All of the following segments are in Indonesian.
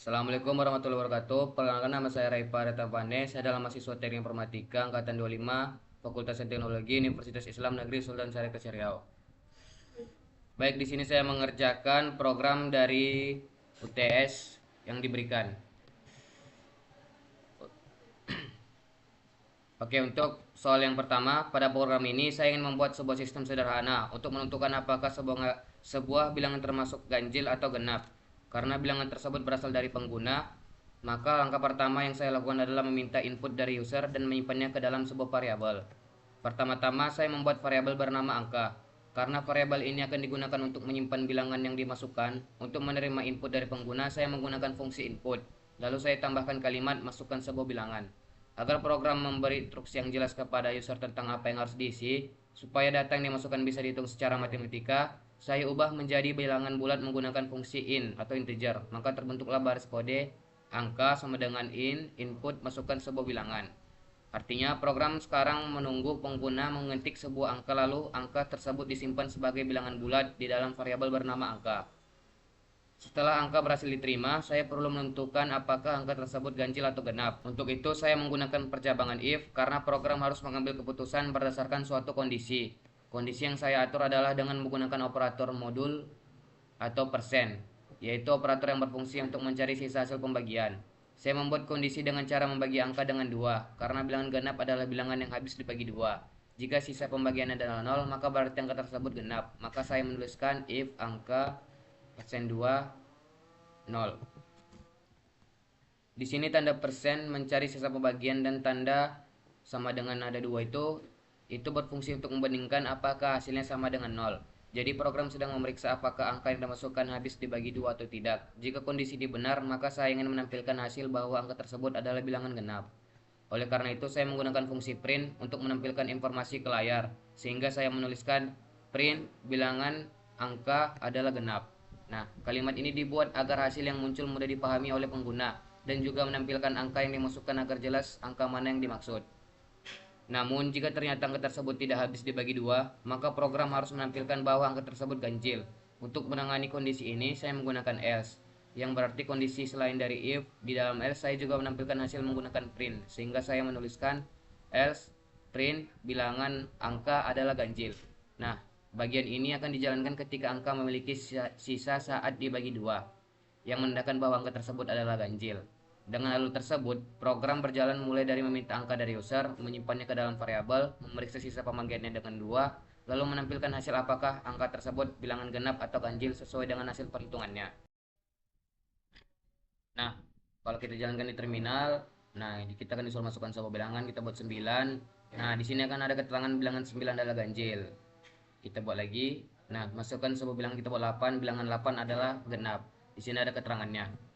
Assalamualaikum warahmatullahi wabarakatuh. Perkenalkan, nama saya Raifa Retavane. Saya adalah mahasiswa Teknik Informatika angkatan 25 Fakultas Teknologi Universitas Islam Negeri Sultan Syarif Riau. Baik, di sini saya mengerjakan program dari UTS yang diberikan. Oke, untuk soal yang pertama, pada program ini saya ingin membuat sebuah sistem sederhana untuk menentukan apakah sebuah bilangan termasuk ganjil atau genap. Karena bilangan tersebut berasal dari pengguna, maka langkah pertama yang saya lakukan adalah meminta input dari user dan menyimpannya ke dalam sebuah variabel. Pertama-tama saya membuat variabel bernama angka. Karena variabel ini akan digunakan untuk menyimpan bilangan yang dimasukkan. Untuk menerima input dari pengguna, saya menggunakan fungsi input. Lalu saya tambahkan kalimat masukkan sebuah bilangan. Agar program memberi instruksi yang jelas kepada user tentang apa yang harus diisi, supaya data yang dimasukkan bisa dihitung secara matematika, saya ubah menjadi bilangan bulat menggunakan fungsi in atau integer. Maka terbentuklah baris kode angka sama dengan input masukkan sebuah bilangan. Artinya program sekarang menunggu pengguna mengetik sebuah angka, lalu angka tersebut disimpan sebagai bilangan bulat di dalam variabel bernama angka. Setelah angka berhasil diterima, saya perlu menentukan apakah angka tersebut ganjil atau genap. Untuk itu saya menggunakan percabangan if karena program harus mengambil keputusan berdasarkan suatu kondisi. Kondisi yang saya atur adalah dengan menggunakan operator modul atau persen, yaitu operator yang berfungsi untuk mencari sisa hasil pembagian. Saya membuat kondisi dengan cara membagi angka dengan 2, karena bilangan genap adalah bilangan yang habis dibagi 2. Jika sisa pembagian adalah 0, maka berarti angka tersebut genap. Maka saya menuliskan if angka persen 2 0. Di sini tanda persen mencari sisa pembagian dan tanda sama dengan nada 2 itu berfungsi untuk membandingkan apakah hasilnya sama dengan 0. Jadi program sedang memeriksa apakah angka yang dimasukkan habis dibagi 2 atau tidak. Jika kondisi ini benar, maka saya ingin menampilkan hasil bahwa angka tersebut adalah bilangan genap. Oleh karena itu, saya menggunakan fungsi print untuk menampilkan informasi ke layar, sehingga saya menuliskan print bilangan angka adalah genap. Nah, kalimat ini dibuat agar hasil yang muncul mudah dipahami oleh pengguna dan juga menampilkan angka yang dimasukkan agar jelas angka mana yang dimaksud. Namun, jika ternyata angka tersebut tidak habis dibagi 2, maka program harus menampilkan bahwa angka tersebut ganjil. Untuk menangani kondisi ini, saya menggunakan else, yang berarti kondisi selain dari if. Di dalam else saya juga menampilkan hasil menggunakan print, sehingga saya menuliskan else print bilangan angka adalah ganjil. Nah, bagian ini akan dijalankan ketika angka memiliki sisa saat dibagi 2, yang menandakan bahwa angka tersebut adalah ganjil. Dengan alur tersebut, program berjalan mulai dari meminta angka dari user, menyimpannya ke dalam variabel, memeriksa sisa pembagiannya dengan 2, lalu menampilkan hasil apakah angka tersebut bilangan genap atau ganjil sesuai dengan hasil perhitungannya. Nah, kalau kita jalankan di terminal, nah kita akan disuruh masukkan sebuah bilangan, kita buat 9. Nah, di sini akan ada keterangan bilangan 9 adalah ganjil. Kita buat lagi. Nah, masukkan sebuah bilangan, kita buat 8, bilangan 8 adalah genap. Di sini ada keterangannya.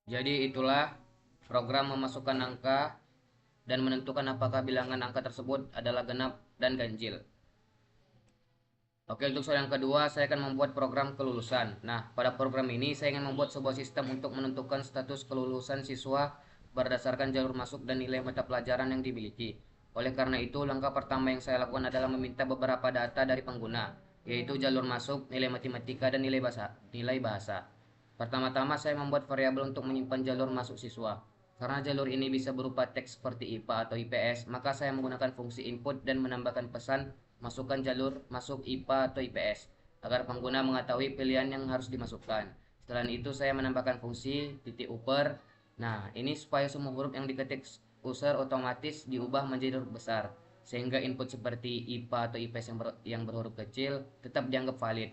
Jadi itulah program memasukkan angka dan menentukan apakah bilangan angka tersebut adalah genap dan ganjil. Oke, untuk soal yang kedua, saya akan membuat program kelulusan. Nah, pada program ini saya ingin membuat sebuah sistem untuk menentukan status kelulusan siswa berdasarkan jalur masuk dan nilai mata pelajaran yang dimiliki. Oleh karena itu, langkah pertama yang saya lakukan adalah meminta beberapa data dari pengguna, yaitu jalur masuk, nilai matematika, dan nilai bahasa. Pertama-tama saya membuat variabel untuk menyimpan jalur masuk siswa. Karena jalur ini bisa berupa teks seperti IPA atau IPS, maka saya menggunakan fungsi input dan menambahkan pesan masukkan jalur masuk IPA atau IPS agar pengguna mengetahui pilihan yang harus dimasukkan. Setelah itu saya menambahkan fungsi titik upper. Nah, ini supaya semua huruf yang diketik user otomatis diubah menjadi huruf besar, sehingga input seperti IPA atau IPS yang berhuruf kecil tetap dianggap valid.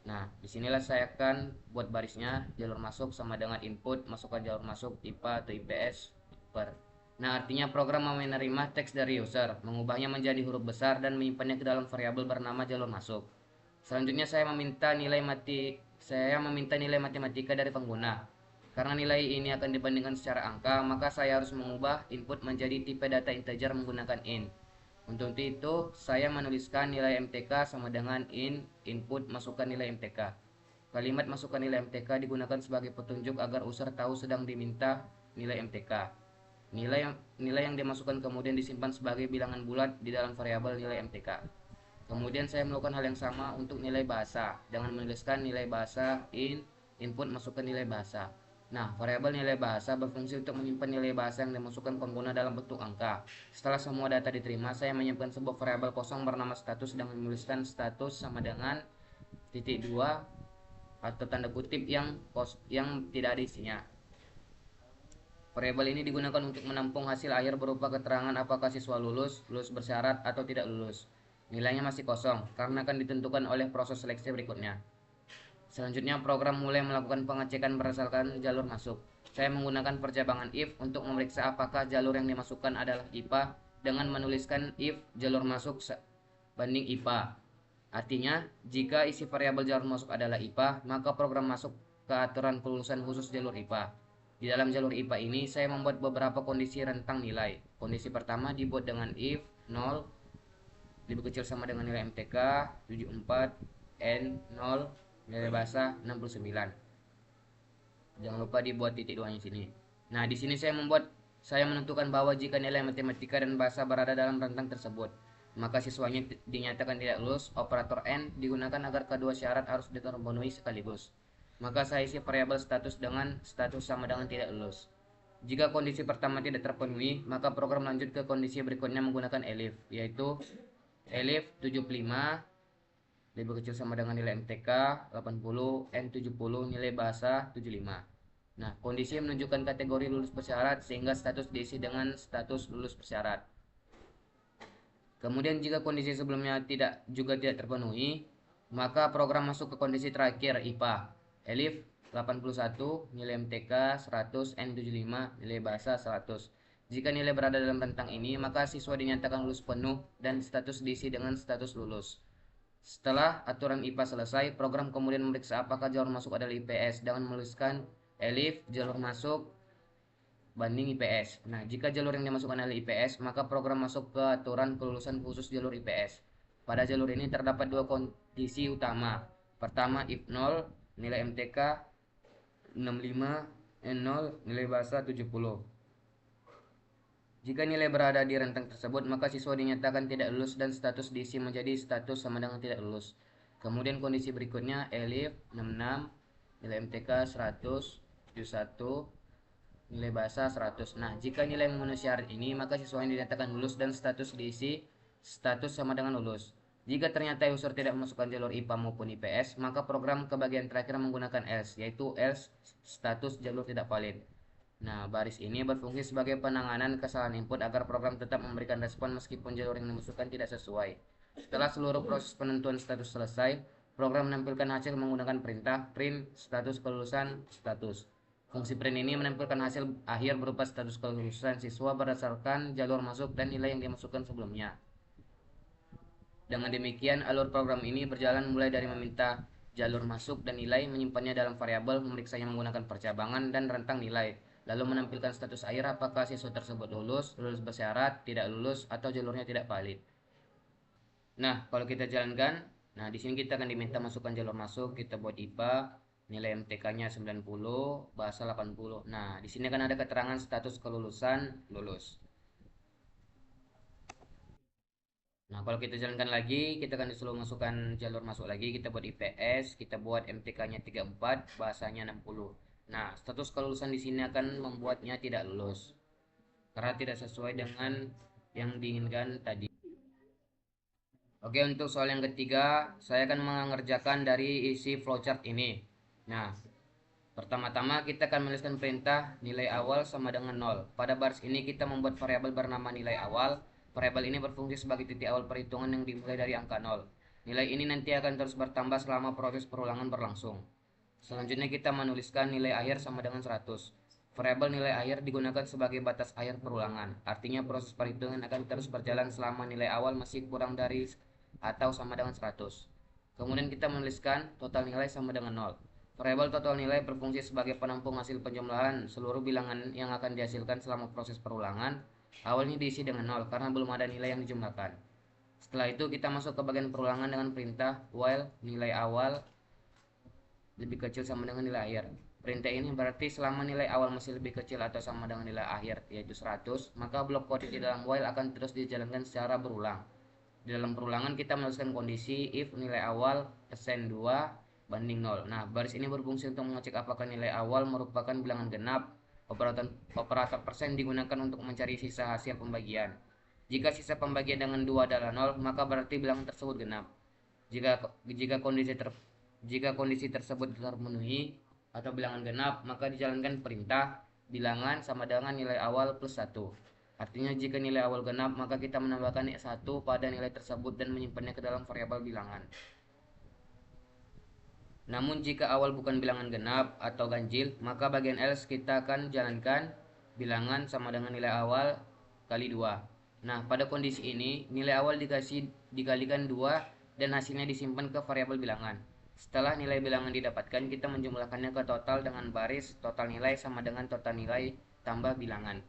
Nah, disinilah saya akan buat barisnya jalur masuk sama dengan input masukkan jalur masuk IPA atau IPS per. Nah, artinya program menerima teks dari user, mengubahnya menjadi huruf besar dan menyimpannya ke dalam variabel bernama jalur masuk. Selanjutnya saya meminta nilai matematika dari pengguna. Karena nilai ini akan dibandingkan secara angka, maka saya harus mengubah input menjadi tipe data integer menggunakan int. Untuk itu, saya menuliskan nilai MTK sama dengan input masukkan nilai MTK. Kalimat masukkan nilai MTK digunakan sebagai petunjuk agar user tahu sedang diminta nilai MTK. Nilai yang dimasukkan kemudian disimpan sebagai bilangan bulat di dalam variabel nilai MTK. Kemudian saya melakukan hal yang sama untuk nilai bahasa dengan menuliskan nilai bahasa input masukkan nilai bahasa. Nah, variabel nilai bahasa berfungsi untuk menyimpan nilai bahasa yang dimasukkan pengguna dalam bentuk angka. Setelah semua data diterima, saya menyimpan sebuah variabel kosong bernama status dengan menuliskan status sama dengan titik 2 atau tanda kutip yang tidak ada isinya. Variabel ini digunakan untuk menampung hasil akhir berupa keterangan apakah siswa lulus, lulus bersyarat atau tidak lulus. Nilainya masih kosong karena akan ditentukan oleh proses seleksi berikutnya. Selanjutnya, program mulai melakukan pengecekan berdasarkan jalur masuk. Saya menggunakan percabangan if untuk memeriksa apakah jalur yang dimasukkan adalah IPA dengan menuliskan if jalur masuk banding IPA. Artinya, jika isi variabel jalur masuk adalah IPA, maka program masuk ke aturan kelulusan khusus jalur IPA. Di dalam jalur IPA ini, saya membuat beberapa kondisi rentang nilai. Kondisi pertama dibuat dengan if 0 lebih kecil sama dengan nilai MTK 74 N 0 nilai bahasa 69. Jangan lupa dibuat titik 2 nya sini. Nah, di sini saya menentukan bahwa jika nilai matematika dan bahasa berada dalam rentang tersebut, maka siswanya dinyatakan tidak lulus. Operator N digunakan agar kedua syarat harus terpenuhi sekaligus. Maka saya isi variabel status dengan status sama dengan tidak lulus. Jika kondisi pertama tidak terpenuhi, maka program lanjut ke kondisi berikutnya menggunakan elif, yaitu elif 75 lebih kecil sama dengan nilai MTK 80 N 70 nilai bahasa 75. Nah, kondisi menunjukkan kategori lulus bersyarat sehingga status diisi dengan status lulus bersyarat. Kemudian jika kondisi sebelumnya tidak terpenuhi, maka program masuk ke kondisi terakhir IPA. Elif 81 nilai MTK 100 N 75 nilai bahasa 100. Jika nilai berada dalam rentang ini, maka siswa dinyatakan lulus penuh dan status diisi dengan status lulus. Setelah aturan IPA selesai, program kemudian memeriksa apakah jalur masuk adalah IPS dengan menuliskan elif jalur masuk banding IPS. Nah, jika jalur yang dimasukkan adalah IPS, maka program masuk ke aturan kelulusan khusus jalur IPS. Pada jalur ini terdapat dua kondisi utama. Pertama, if 0 nilai MTK 65 N0 nilai bahasa 70. Jika nilai berada di rentang tersebut, maka siswa dinyatakan tidak lulus dan status diisi menjadi status sama dengan tidak lulus. Kemudian kondisi berikutnya, elif 66, nilai MTK 100, 71, nilai bahasa 100. Nah, jika nilai memenuhi syarat ini, maka siswa yang dinyatakan lulus dan status diisi status sama dengan lulus. Jika ternyata user tidak memasukkan jalur IPA maupun IPS, maka program ke bagian terakhir menggunakan else, yaitu else status jalur tidak valid. Nah, baris ini berfungsi sebagai penanganan kesalahan input agar program tetap memberikan respon meskipun jalur yang dimasukkan tidak sesuai. Setelah seluruh proses penentuan status selesai, program menampilkan hasil menggunakan perintah print status kelulusan status. Fungsi print ini menampilkan hasil akhir berupa status kelulusan siswa berdasarkan jalur masuk dan nilai yang dimasukkan sebelumnya. Dengan demikian, alur program ini berjalan mulai dari meminta jalur masuk dan nilai, menyimpannya dalam variabel, memeriksanya menggunakan percabangan dan rentang nilai, lalu menampilkan status akhir apakah siswa tersebut lulus, lulus bersyarat, tidak lulus, atau jalurnya tidak valid. Nah, kalau kita jalankan, nah di sini kita akan diminta masukkan jalur masuk, kita buat IPA, nilai MTK-nya 90, bahasa 80. Nah, di sini akan ada keterangan status kelulusan lulus. Nah, kalau kita jalankan lagi, kita akan disuruh masukkan jalur masuk lagi. Kita buat IPS, kita buat MTK-nya 34, bahasanya 60. Nah, status kelulusan di sini akan membuatnya tidak lulus karena tidak sesuai dengan yang diinginkan tadi. Oke, untuk soal yang ketiga, saya akan mengerjakan dari isi flowchart ini. Nah, pertama-tama kita akan menuliskan perintah nilai awal sama dengan 0. Pada baris ini kita membuat variabel bernama nilai awal. Variabel ini berfungsi sebagai titik awal perhitungan yang dimulai dari angka 0. Nilai ini nanti akan terus bertambah selama proses perulangan berlangsung. Selanjutnya kita menuliskan nilai akhir sama dengan 100. Variabel nilai akhir digunakan sebagai batas akhir perulangan. Artinya proses perhitungan akan terus berjalan selama nilai awal masih kurang dari atau sama dengan 100. Kemudian kita menuliskan total nilai sama dengan 0. Variabel total nilai berfungsi sebagai penampung hasil penjumlahan seluruh bilangan yang akan dihasilkan selama proses perulangan. Awalnya diisi dengan 0 karena belum ada nilai yang dijumlahkan. Setelah itu kita masuk ke bagian perulangan dengan perintah while nilai awal lebih kecil sama dengan nilai akhir. Perintah ini berarti selama nilai awal masih lebih kecil atau sama dengan nilai akhir yaitu 100, maka blok kode di dalam while akan terus dijalankan secara berulang. Di dalam perulangan kita menuliskan kondisi if nilai awal persen 2 banding 0. Nah, baris ini berfungsi untuk mengecek apakah nilai awal merupakan bilangan genap. Operator persen digunakan untuk mencari sisa hasil pembagian. Jika sisa pembagian dengan 2 adalah 0, maka berarti bilangan tersebut genap. Jika kondisi tersebut terpenuhi atau bilangan genap, maka dijalankan perintah bilangan sama dengan nilai awal plus 1. Artinya jika nilai awal genap, maka kita menambahkan X1 pada nilai tersebut dan menyimpannya ke dalam variabel bilangan. Namun jika awal bukan bilangan genap atau ganjil, maka bagian else kita akan jalankan bilangan sama dengan nilai awal kali 2. Nah, pada kondisi ini nilai awal dikalikan 2 dan hasilnya disimpan ke variabel bilangan. Setelah nilai bilangan didapatkan, kita menjumlahkannya ke total dengan baris total nilai sama dengan total nilai tambah bilangan.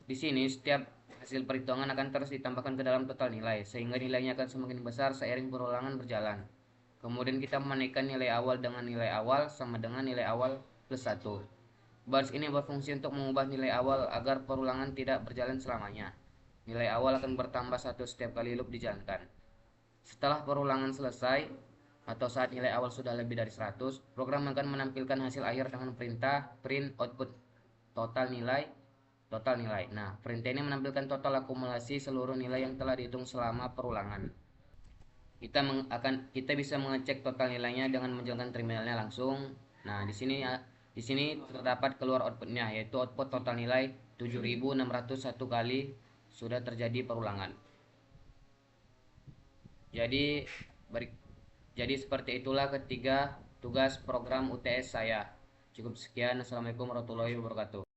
Di sini setiap hasil perhitungan akan terus ditambahkan ke dalam total nilai sehingga nilainya akan semakin besar seiring perulangan berjalan. Kemudian kita menaikkan nilai awal dengan nilai awal sama dengan nilai awal plus 1. Baris ini berfungsi untuk mengubah nilai awal agar perulangan tidak berjalan selamanya. Nilai awal akan bertambah 1 setiap kali loop dijalankan. Setelah perulangan selesai atau saat nilai awal sudah lebih dari 100, program akan menampilkan hasil akhir dengan perintah print output total nilai. Nah, perintah ini menampilkan total akumulasi seluruh nilai yang telah dihitung selama perulangan. Kita bisa mengecek total nilainya dengan menjalankan terminalnya langsung. Nah, di sini terdapat keluar outputnya, yaitu output total nilai 7601 kali sudah terjadi perulangan. Jadi seperti itulah ketiga tugas program UTS saya. Cukup sekian. Assalamualaikum warahmatullahi wabarakatuh.